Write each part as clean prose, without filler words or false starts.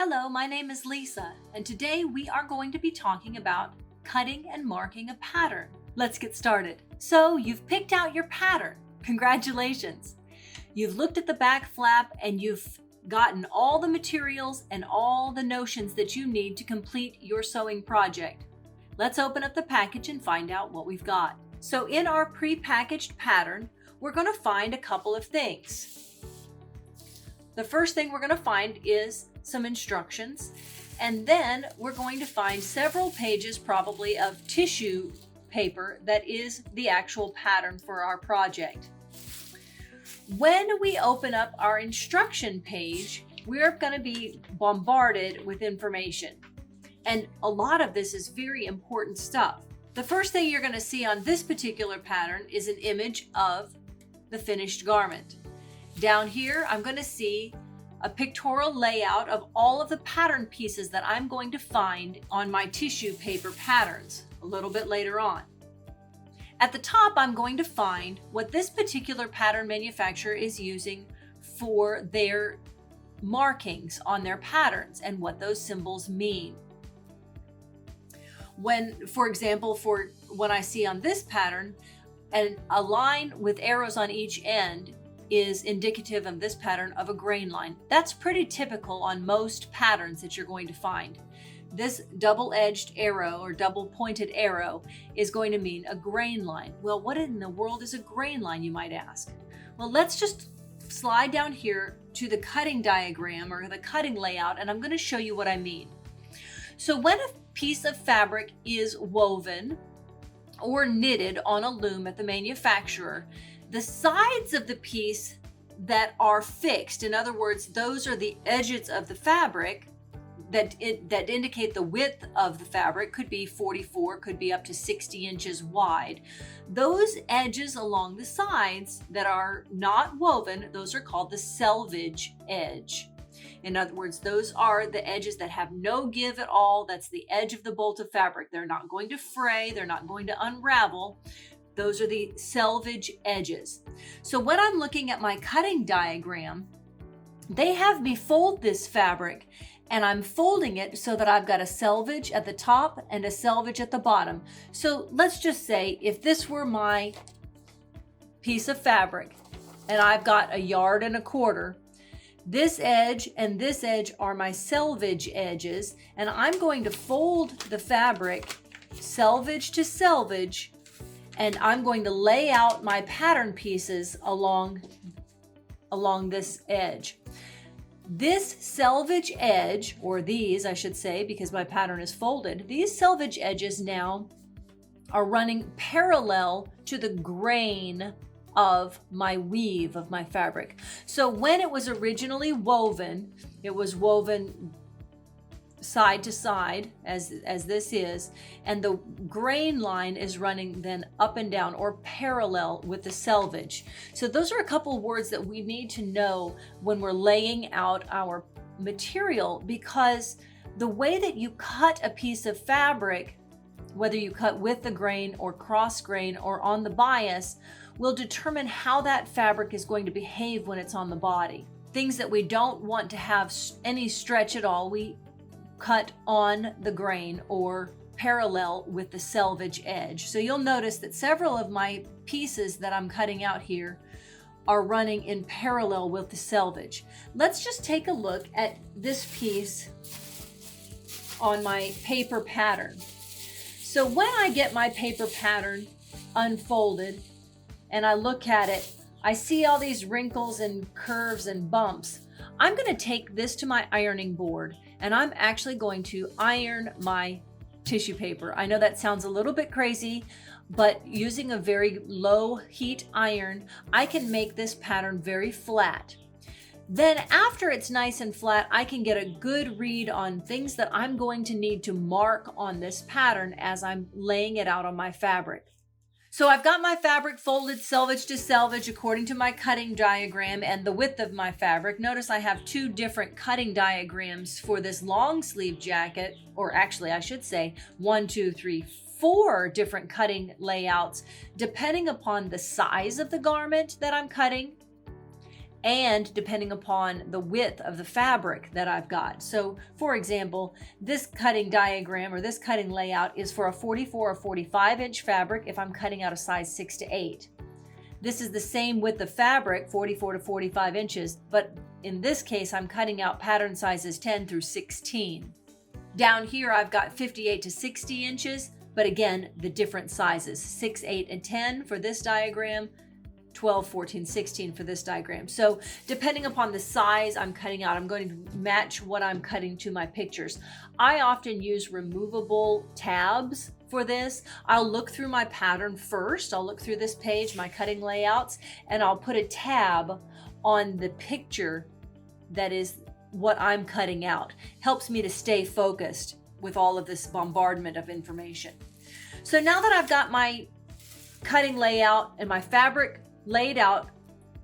Hello, my name is Lisa, and today we are going to be talking about cutting and marking a pattern. Let's get started. So, you've picked out your pattern. Congratulations! You've looked at the back flap and you've gotten all the materials and all the notions that you need to complete your sewing project. Let's open up the package and find out what we've got. So, in our pre-packaged pattern, we're going to find a couple of things. The first thing we're going to find is some instructions, and then we're going to find several pages probably of tissue paper that is the actual pattern for our project. When we open up our instruction page, we're going to be bombarded with information, and a lot of this is very important stuff. The first thing you're going to see on this particular pattern is an image of the finished garment. Down here, I'm going to see a pictorial layout of all of the pattern pieces that I'm going to find on my tissue paper patterns a little bit later on. At the top, I'm going to find what this particular pattern manufacturer is using for their markings on their patterns and what those symbols mean. For example, when I see on this pattern, a line with arrows on each end is indicative of this pattern of a grain line. That's pretty typical on most patterns that you're going to find. This double-edged arrow or double-pointed arrow is going to mean a grain line. Well, what in the world is a grain line, you might ask? Well, let's just slide down here to the cutting diagram or the cutting layout, and I'm going to show you what I mean. So when a piece of fabric is woven or knitted on a loom at the manufacturer, the sides of the piece that are fixed, in other words, those are the edges of the fabric that indicate the width of the fabric, could be 44, could be up to 60 inches wide. Those edges along the sides that are not woven, those are called the selvage edge. In other words, those are the edges that have no give at all. That's the edge of the bolt of fabric. They're not going to fray, they're not going to unravel. Those are the selvage edges. So when I'm looking at my cutting diagram, they have me fold this fabric, and I'm folding it so that I've got a selvage at the top and a selvage at the bottom. So let's just say if this were my piece of fabric and I've got 1.25 yards, this edge and this edge are my selvage edges, and I'm going to fold the fabric selvage to selvage, and I'm going to lay out my pattern pieces along this edge. This selvage edge, or these I should say, because my pattern is folded, these selvage edges now are running parallel to the grain of my weave of my fabric. So when it was originally woven, it was woven side to side as this is, and the grain line is running then up and down or parallel with the selvage. So those are a couple words that we need to know when we're laying out our material, because the way that you cut a piece of fabric, whether you cut with the grain or cross grain or on the bias, will determine how that fabric is going to behave when it's on the body. Things that we don't want to have any stretch at all, we cut on the grain or parallel with the selvage edge. So you'll notice that several of my pieces that I'm cutting out here are running in parallel with the selvage. Let's just take a look at this piece on my paper pattern. So when I get my paper pattern unfolded and I look at it, I see all these wrinkles and curves and bumps. I'm going to take this to my ironing board, and I'm actually going to iron my tissue paper. I know that sounds a little bit crazy, but using a very low heat iron, I can make this pattern very flat. Then after it's nice and flat, I can get a good read on things that I'm going to need to mark on this pattern as I'm laying it out on my fabric. So I've got my fabric folded selvage to selvage according to my cutting diagram and the width of my fabric. Notice I have 2 different cutting diagrams for this long sleeve jacket, or actually I should say 1, 2, 3, 4 different cutting layouts depending upon the size of the garment that I'm cutting and depending upon the width of the fabric that I've got. So for example, this cutting diagram or this cutting layout is for a 44 or 45 inch fabric if I'm cutting out a size 6 to 8. This is the same width of fabric, 44 to 45 inches, but in this case, I'm cutting out pattern sizes 10 through 16. Down here, I've got 58 to 60 inches, but again, the different sizes, 6, 8, and 10 for this diagram, 12, 14, 16 for this diagram. So depending upon the size I'm cutting out, I'm going to match what I'm cutting to my pictures. I often use removable tabs for this. I'll look through my pattern first. I'll look through this page, my cutting layouts, and I'll put a tab on the picture that is what I'm cutting out. Helps me to stay focused with all of this bombardment of information. So now that I've got my cutting layout and my fabric laid out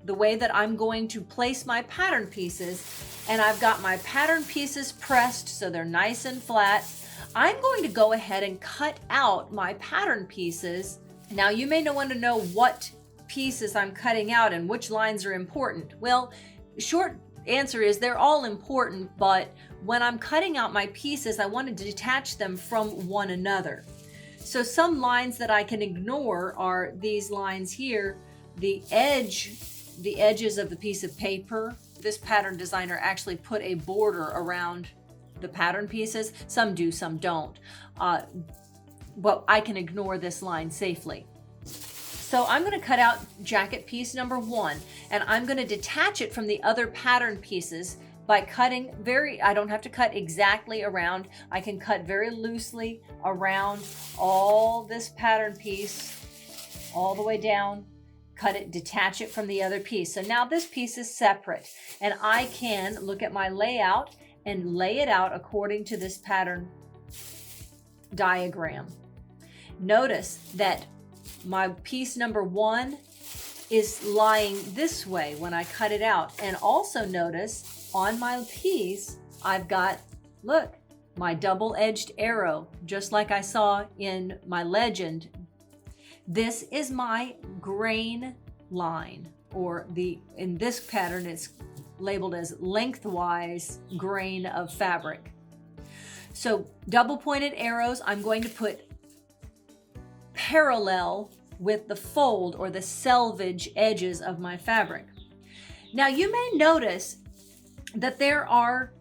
the way that I'm going to place my pattern pieces, and I've got my pattern pieces pressed so they're nice and flat, I'm going to go ahead and cut out my pattern pieces. Now you may want to know what pieces I'm cutting out and which lines are important. Well, short answer is they're all important, but when I'm cutting out my pieces, I want to detach them from one another. So some lines that I can ignore are these lines here, the edges of the piece of paper. This pattern designer actually put a border around the pattern pieces. Some do, some don't. But I can ignore this line safely. So I'm going to cut out jacket piece number 1, and I'm going to detach it from the other pattern pieces by cutting I don't have to cut exactly around. I can cut very loosely around all this pattern piece, all the way down, cut it, detach it from the other piece. So now this piece is separate, and I can look at my layout and lay it out according to this pattern diagram. Notice that my piece number 1 is lying this way when I cut it out. And also notice on my piece, I've got, look, my double-edged arrow, just like I saw in my legend. This is my grain line, or in this pattern, it's labeled as lengthwise grain of fabric. So double pointed arrows, I'm going to put parallel with the fold or the selvage edges of my fabric. Now you may notice that there are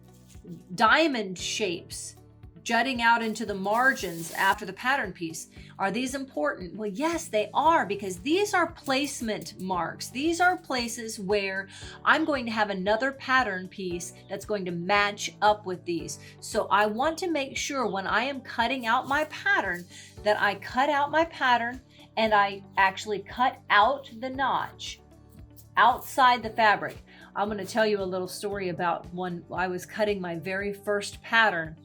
diamond shapes jutting out into the margins after the pattern piece. Are these important? Well, yes, they are, because these are placement marks. These are places where I'm going to have another pattern piece that's going to match up with these. So I want to make sure when I am cutting out my pattern that I cut out my pattern and I actually cut out the notch outside the fabric. I'm going to tell you a little story about when I was cutting my very first pattern,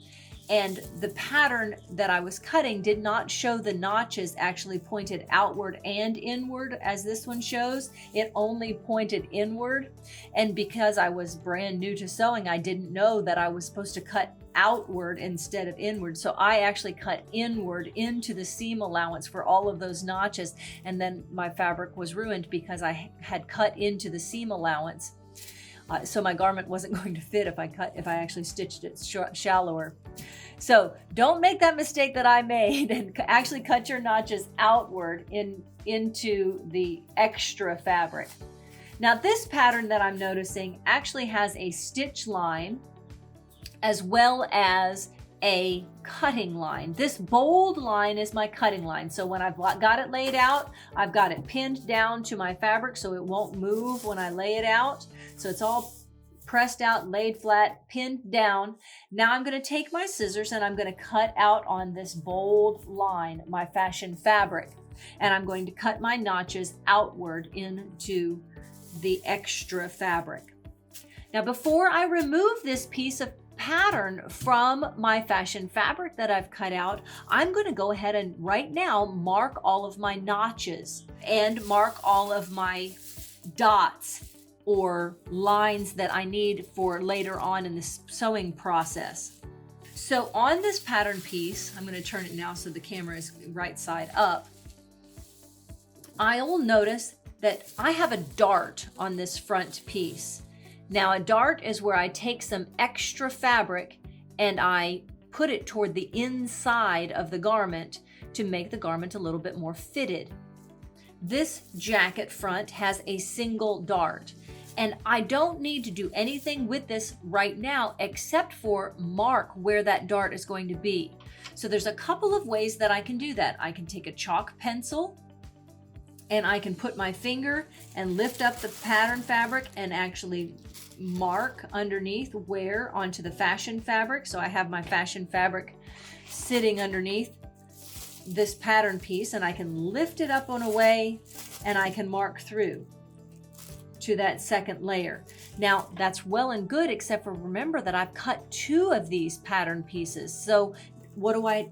and the pattern that I was cutting did not show the notches actually pointed outward and inward as this one shows. It only pointed inward, and because I was brand new to sewing, I didn't know that I was supposed to cut outward instead of inward. So I actually cut inward into the seam allowance for all of those notches, and then my fabric was ruined because I had cut into the seam allowance. So my garment wasn't going to fit if I actually stitched it shallower. So don't make that mistake that I made and actually cut your notches outward into the extra fabric. Now this pattern that I'm noticing actually has a stitch line as well as a cutting line. This bold line is my cutting line. So when I've got it laid out, I've got it pinned down to my fabric so it won't move when I lay it out. So it's all pressed out, laid flat, pinned down. Now I'm going to take my scissors and I'm going to cut out on this bold line my fashion fabric. And I'm going to cut my notches outward into the extra fabric. Now before I remove this piece of pattern from my fashion fabric that I've cut out, I'm going to go ahead and right now mark all of my notches and mark all of my dots or lines that I need for later on in the sewing process. So on this pattern piece, I'm going to turn it now so the camera is right side up. I'll notice that I have a dart on this front piece. Now a dart is where I take some extra fabric and I put it toward the inside of the garment to make the garment a little bit more fitted. This jacket front has a single dart, and I don't need to do anything with this right now except for mark where that dart is going to be. So there's a couple of ways that I can do that. I can take a chalk pencil and I can put my finger and lift up the pattern fabric and actually mark underneath where onto the fashion fabric. So I have my fashion fabric sitting underneath this pattern piece, and I can lift it up on a way and I can mark through to that second layer. Now that's well and good, except for remember that I've cut 2 of these pattern pieces. So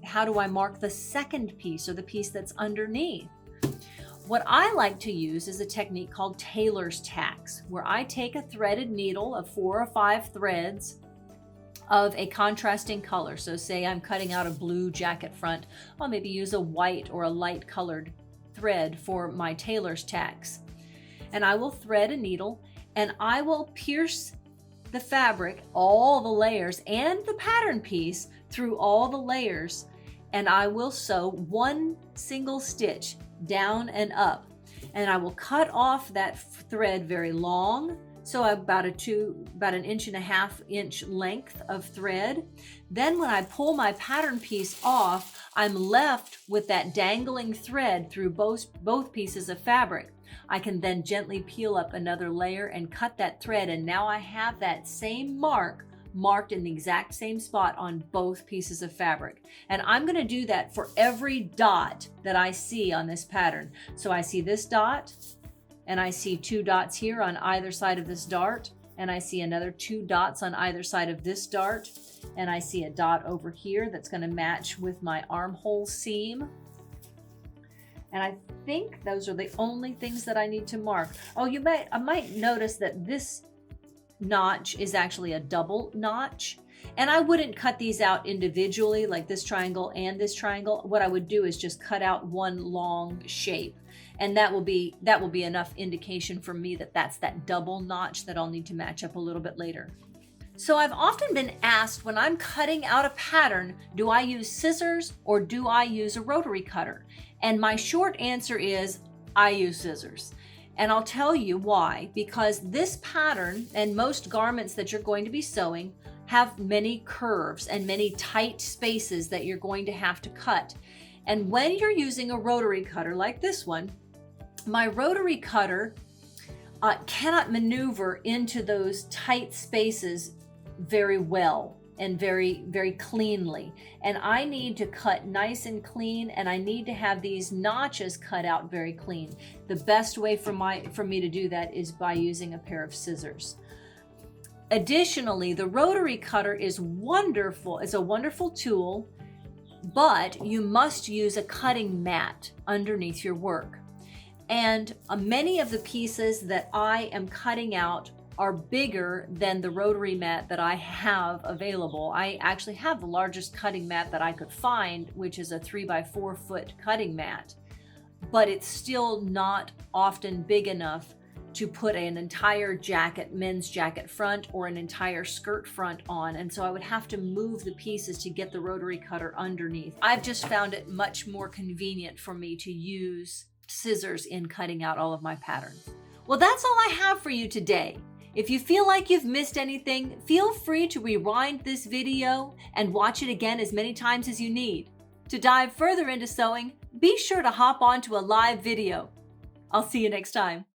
how do I mark the second piece, or the piece that's underneath? What I like to use is a technique called tailor's tacks, where I take a threaded needle of 4 or 5 threads of a contrasting color. So say I'm cutting out a blue jacket front, I'll maybe use a white or a light colored thread for my tailor's tacks. And I will thread a needle and I will pierce the fabric, all the layers, and the pattern piece through all the layers, and I will sew 1 single stitch down and up. And I will cut off that thread very long, so about an 1.5 inch length of thread. Then when I pull my pattern piece off, I'm left with that dangling thread through both pieces of fabric. I can then gently peel up another layer and cut that thread, and now I have that same mark marked in the exact same spot on both pieces of fabric. And I'm going to do that for every dot that I see on this pattern. So I see this dot, and I see 2 dots here on either side of this dart, and I see another 2 dots on either side of this dart, and I see a dot over here that's going to match with my armhole seam. And I think those are the only things that I need to mark. Oh, I might notice that this notch is actually a double notch, and I wouldn't cut these out individually, like this triangle and this triangle. What I would do is just cut out one long shape, and that will be enough indication for me that that's that double notch that I'll need to match up a little bit later. So I've often been asked, when I'm cutting out a pattern, do I use scissors or do I use a rotary cutter? And my short answer is I use scissors. And I'll tell you why. Because this pattern and most garments that you're going to be sewing have many curves and many tight spaces that you're going to have to cut. And when you're using a rotary cutter like this one, my rotary cutter cannot maneuver into those tight spaces very well and very, very cleanly. And I need to cut nice and clean, and I need to have these notches cut out very clean. The best way for me to do that is by using a pair of scissors. Additionally, the rotary cutter is wonderful. It's a wonderful tool, but you must use a cutting mat underneath your work. And many of the pieces that I am cutting out are bigger than the rotary mat that I have available. I actually have the largest cutting mat that I could find, which is a 3x4 foot cutting mat, but it's still not often big enough to put an entire jacket, men's jacket front, or an entire skirt front on. And so I would have to move the pieces to get the rotary cutter underneath. I've just found it much more convenient for me to use scissors in cutting out all of my patterns. Well, that's all I have for you today. If you feel like you've missed anything, feel free to rewind this video and watch it again as many times as you need. To dive further into sewing, be sure to hop on to a live video. I'll see you next time.